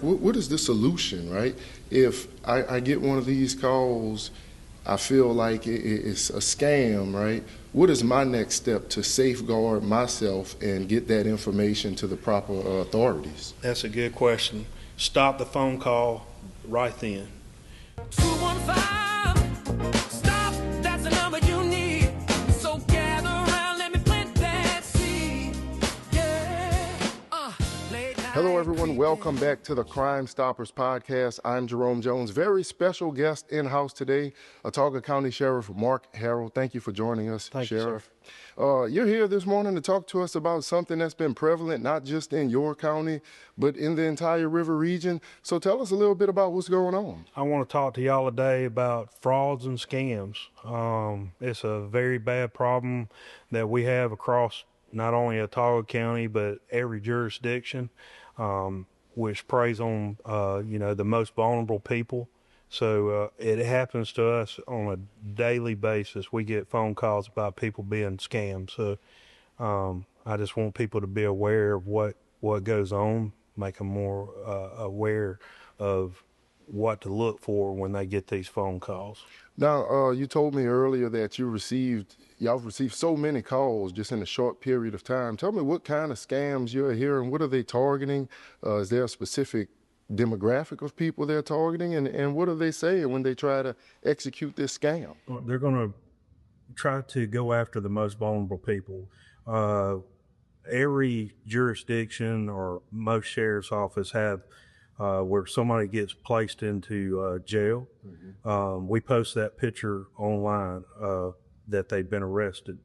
What is the solution, right? If I get one of these calls, I feel like it's a scam, right? What is my next step to safeguard myself and get that information to the proper authorities? That's a good question. Stop the phone call right then. 215, stop, that's the number you need. So gather around, let me plant that seed. Yeah, Hello, everyone. Welcome back to the Crime Stoppers podcast. I'm Jerome Jones. Very special guest in-house today, Autauga County Sheriff Mark Harrell. Thank you for joining us, Thank Sheriff. You, sir. You're here this morning to talk to us about something that's been prevalent, not just in your county, but in the entire river region. So tell us a little bit about what's going on. I want to talk to y'all today about frauds and scams. It's a very bad problem that we have across not only Autauga County, but every jurisdiction, which preys on, the most vulnerable people. So it happens to us on a daily basis. We get phone calls about people being scammed. So I just want people to be aware of what goes on, make them more aware of what to look for when they get these phone calls. Now, you told me earlier that y'all received so many calls just in a short period of time. Tell me what kind of scams you're hearing. What are they targeting? Is there a specific demographic of people they're targeting? And what are they saying when they try to execute this scam? They're going to try to go after the most vulnerable people. Every jurisdiction or most sheriff's office have where somebody gets placed into jail. Mm-hmm. We post that picture online that they've been arrested.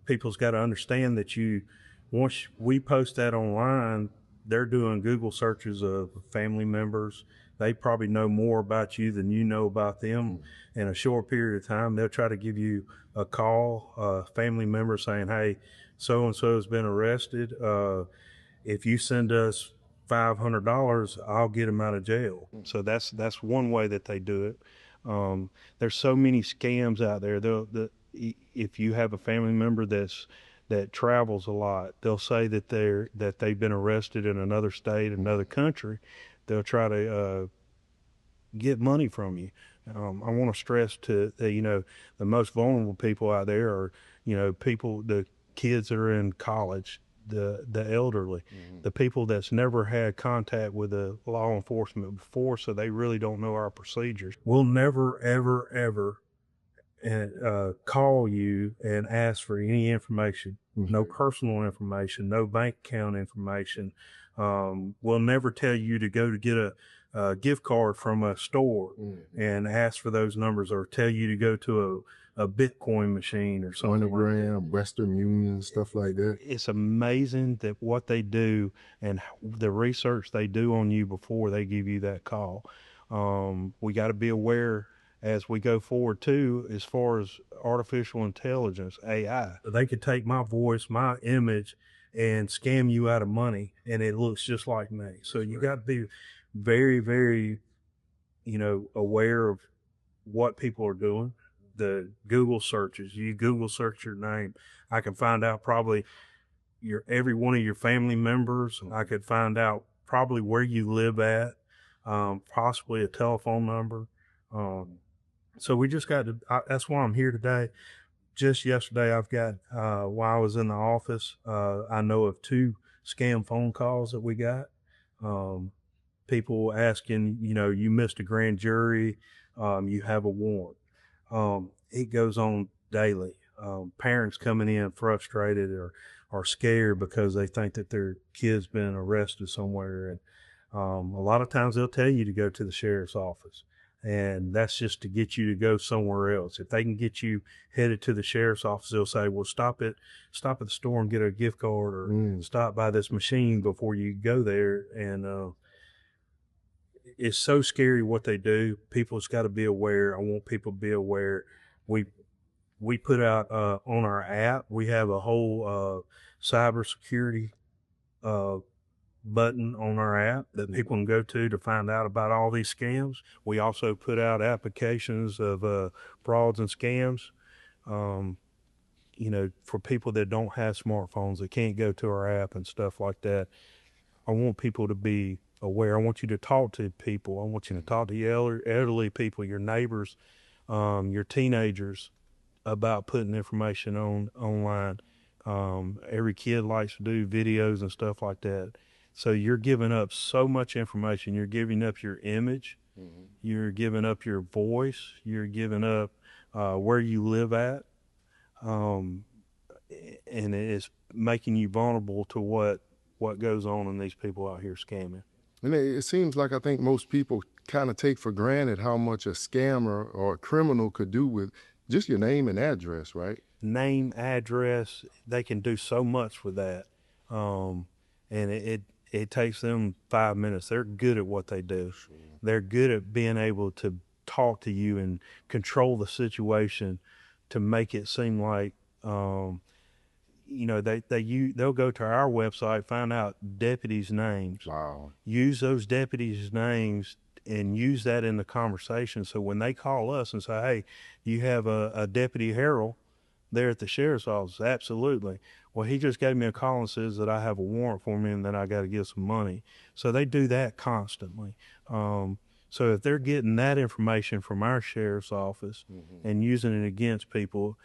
People's got to understand that once we post that online, they're doing Google searches of family members. They probably know more about you than you know about them. In a short period of time, they'll try to give you a call, a family member saying, hey, so-and-so has been arrested. If you send us $500, I'll get them out of jail. So that's one way that they do it. There's so many scams out there. If you have a family member that travels a lot, they'll say that they've been arrested in another state, another country. They'll try to get money from you. I want to stress the most vulnerable people out there are, the kids that are in college, the elderly, mm-hmm. the people that's never had contact with the law enforcement before, so they really don't know our procedures. We'll never, ever, ever call you and ask for any information, mm-hmm. no personal information, no bank account information. We'll never tell you to go to get a gift card from a store and ask for those numbers, or tell you to go to a Bitcoin machine or something. MoneyGram, Western Union, stuff like that. It's amazing that what they do and the research they do on you before they give you that call. We got to be aware as we go forward too, as far as artificial intelligence, AI. They could take my voice, my image, and scam you out of money, and it looks just like me. So you got to be very, very, aware of what people are doing. The Google searches, you Google search your name, I can find out probably every one of your family members. I could find out probably where you live at, possibly a telephone number. So we just got to, that's why I'm here today. Just yesterday, I've got, while I was in the office, I know of 2 scam phone calls that we got. People asking, you missed a grand jury, you have a warrant. It goes on daily. Parents coming in frustrated or scared because they think that their kid's been arrested somewhere. And a lot of times they'll tell you to go to the sheriff's office. And that's just to get you to go somewhere else. If they can get you headed to the sheriff's office, they'll say, well, stop at the store and get a gift card, or stop by this machine before you go there. And it's so scary what they do. People's got to be aware. I want people to be aware. We put out on our app, we have a whole cybersecurity button on our app that people can go to find out about all these scams. We also put out applications of frauds and scams, for people that don't have smartphones, that can't go to our app and stuff like that. I want people to be aware. I want you to talk to people. I want you to talk to your elderly people, your neighbors, your teenagers about putting information online. Every kid likes to do videos and stuff like that. So you're giving up so much information. You're giving up your image. You're giving up your voice. You're giving up where you live at. Um, and it's making you vulnerable to what goes on in these people out here scamming. And it seems like I think most people kind of take for granted how much a scammer or a criminal could do with just your name and address, right? Name, address, they can do so much with that. And it takes them 5 minutes. They're good at what they do. Sure. They're good at being able to talk to you and control the situation to make it seem like, you know, they'll go to our website, find out deputies' names. Wow. Use those deputies' names and use that in the conversation. So when they call us and say, hey, you have a Deputy Harold there at the sheriff's office? Absolutely. Well, he just gave me a call and says that I have a warrant for me and that I got to give some money. So they do that constantly. So if they're getting that information from our sheriff's office and using it against people,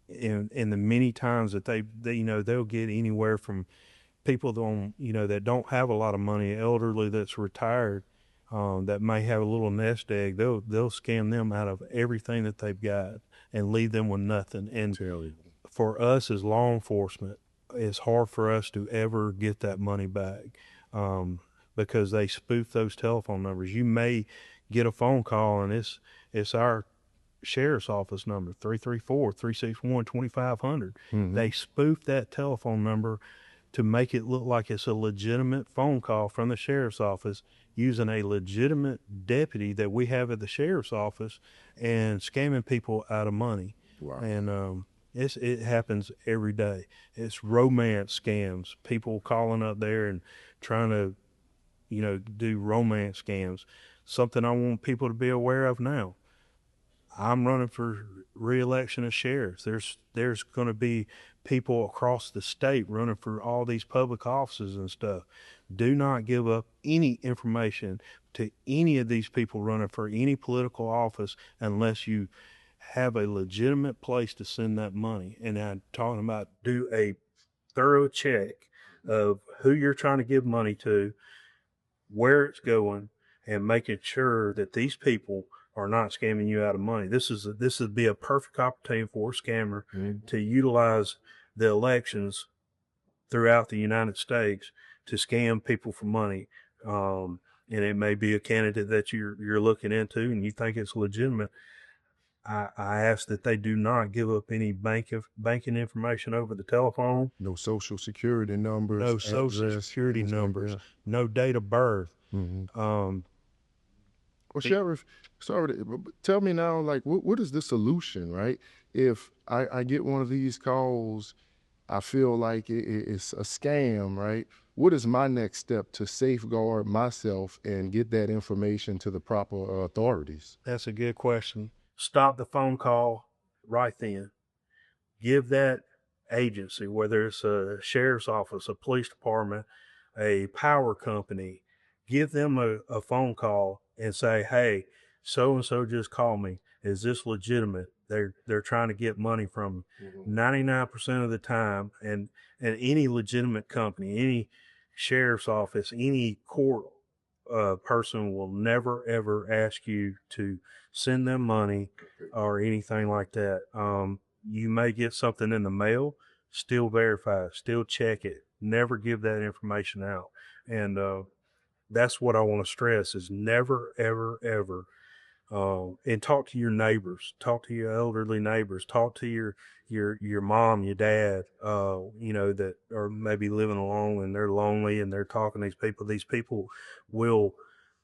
in the many times that they you know, they'll get anywhere from people that don't have a lot of money, elderly that's retired, that may have a little nest egg, they'll scam them out of everything that they've got and leave them with nothing. And for us as law enforcement, it's hard for us to ever get that money back, because they spoof those telephone numbers. You may get a phone call and it's our sheriff's office number, 334-361-2500. They spoof that telephone number to make it look like it's a legitimate phone call from the sheriff's office using a legitimate deputy that we have at the sheriff's office and scamming people out of money. Wow. And it happens every day. It's romance scams, people calling up there and trying to, you know, do romance scams. Something I want people to be aware of now. I'm running for re-election as sheriff. There's going to be people across the state running for all these public offices and stuff. Do not give up any information to any of these people running for any political office unless you have a legitimate place to send that money. And I'm talking about do a thorough check of who you're trying to give money to, where it's going, and making sure that these people are not scamming you out of money. This would be a perfect opportunity for a scammer to utilize the elections throughout the United States to scam people for money. And it may be a candidate that you're looking into and you think it's legitimate. I ask that they do not give up any banking information over the telephone. No social security numbers. No social security numbers. No date of birth. Well, Sheriff, sorry, tell me now, like, what is the solution, right? If I get one of these calls, I feel like it's a scam, right? What is my next step to safeguard myself and get that information to the proper authorities? That's a good question. Stop the phone call right then. Give that agency, whether it's a sheriff's office, a police department, a power company, give them a phone call and say, hey, so-and-so just called me. Is this legitimate? They're trying to get money from me. 99% of the time, and any legitimate company, any sheriff's office, any court person will never, ever ask you to send them money or anything like that. You may get something in the mail, still verify it, still check it. Never give that information out. And that's what I want to stress is never, ever, ever. And talk to your neighbors, talk to your elderly neighbors, talk to your mom, your dad, you know, that are maybe living alone and they're lonely and they're talking to these people. These people will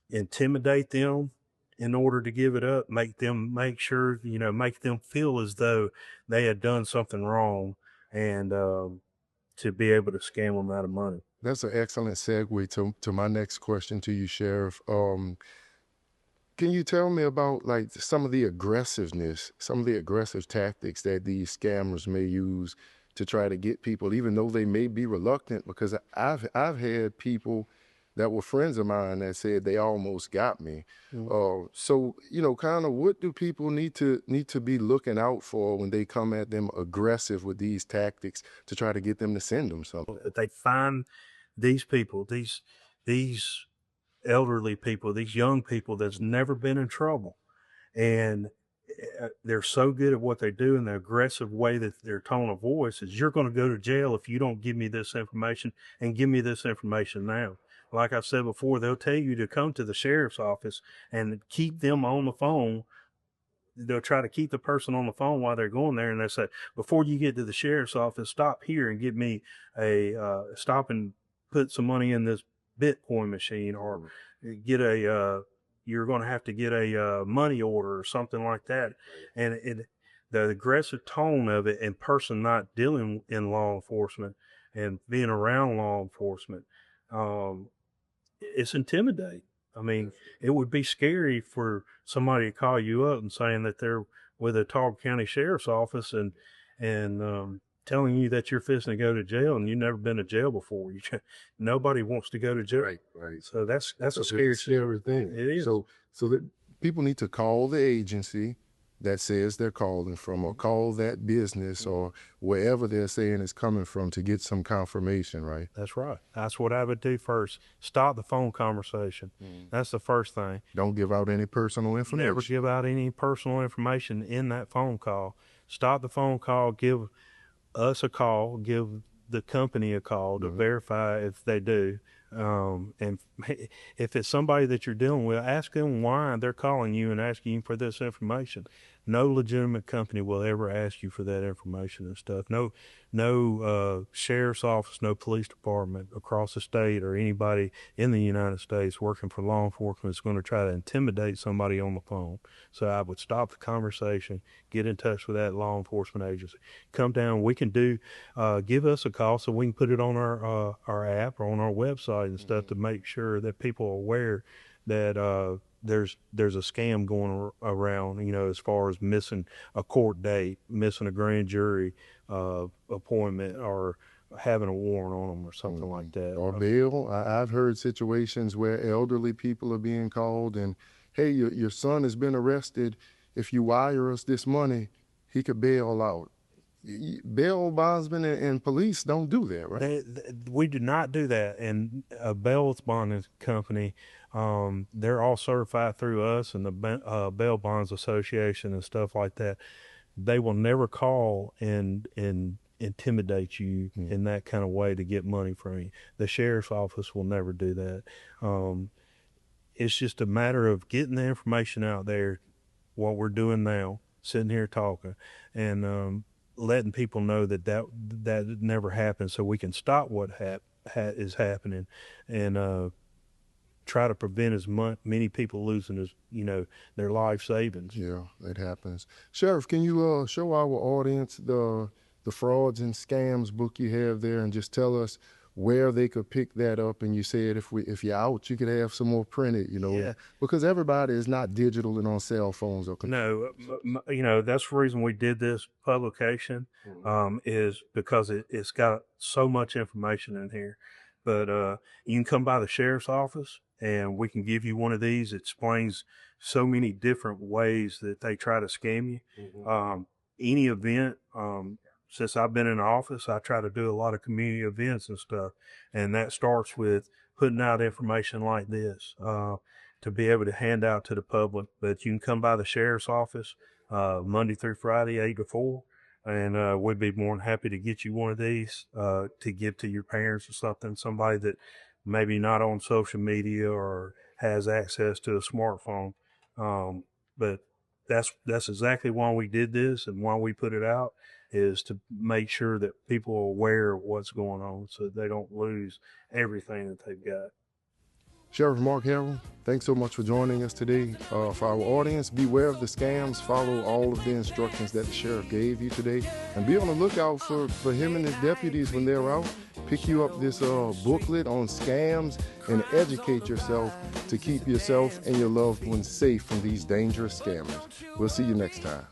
intimidate them in order to give it up, make them feel as though they had done something wrong and to be able to scam them out of money. That's an excellent segue to my next question to you, Sheriff. Can you tell me about like some of the aggressive tactics that these scammers may use to try to get people, even though they may be reluctant? Because I've had people that were friends of mine that said they almost got me. Mm. So, kind of what do people need to be looking out for when they come at them aggressive with these tactics to try to get them to send them something? They find these people, these elderly people, these young people that's never been in trouble, and they're so good at what they do, and the aggressive way that their tone of voice is, you're going to go to jail if you don't give me this information, and give me this information now. Like I said before, they'll tell you to come to the sheriff's office and keep them on the phone. They'll try to keep the person on the phone while they're going there, and they say, before you get to the sheriff's office, stop here and get me stop and put some money in this Bitcoin machine, or get you're going to have to get a money order or something like that. And the aggressive tone of it, and person not dealing in law enforcement and being around law enforcement, it's intimidating. I mean, it would be scary for somebody to call you up and saying that they're with the Talbot County Sheriff's Office and telling you that you're fixing to go to jail, and you've never been to jail before. Nobody wants to go to jail. Right. So that's a Scary scary thing. It is. So that people need to call the agency that says they're calling from, or call that business or wherever they're saying it's coming from to get some confirmation, right? That's right. That's what I would do first. Stop the phone conversation. That's the first thing. Don't give out any personal information. Never give out any personal information in that phone call. Stop the phone call, give us a call, give the company a call to verify if they do. And if it's somebody that you're dealing with, ask them why they're calling you and asking you for this information. No legitimate company will ever ask you for that information and stuff. No sheriff's office, no police department across the state or anybody in the United States working for law enforcement is going to try to intimidate somebody on the phone. So I would stop the conversation, get in touch with that law enforcement agency, come down. We can give us a call so we can put it on our app or on our website and stuff to make sure that people are aware that there's a scam going around, as far as missing a court date, missing a grand jury appointment, or having a warrant on them or something like that. Or bail. I've heard situations where elderly people are being called and, hey, your son has been arrested. If you wire us this money, he could bail out. Bail bondsmen and police don't do that, right? We do not do that. And a bail bonding company, they're all certified through us and the Bail Bonds Association and stuff like that. They will never call and intimidate you in that kind of way to get money from you. The sheriff's office will never do that. It's just a matter of getting the information out there, what we're doing now, sitting here talking, and letting people know that never happened, so we can stop what is happening, and try to prevent as many people losing as their life savings. Yeah, that happens. Sheriff, can you show our audience the frauds and scams book you have there, and just tell us where they could pick that up? And you said if you're out, you could have some more printed, Yeah. because everybody is not digital and on cell phones or computers. No, that's the reason we did this publication, is because it's got so much information in here. But you can come by the sheriff's office and we can give you one of these. It explains so many different ways that they try to scam you. Any event, since I've been in the office, I try to do a lot of community events and stuff. And that starts with putting out information like this to be able to hand out to the public. But you can come by the sheriff's office Monday through Friday, 8 to 4. And we'd be more than happy to get you one of these to give to your parents or something, somebody that maybe not on social media or has access to a smartphone. But that's exactly why we did this and why we put it out, is to make sure that people are aware of what's going on so they don't lose everything that they've got. Sheriff Mark Harrell, thanks so much for joining us today. For our audience, beware of the scams. Follow all of the instructions that the sheriff gave you today, and be on the lookout for him and his deputies when they're out. Pick you up this booklet on scams and educate yourself to keep yourself and your loved ones safe from these dangerous scammers. We'll see you next time.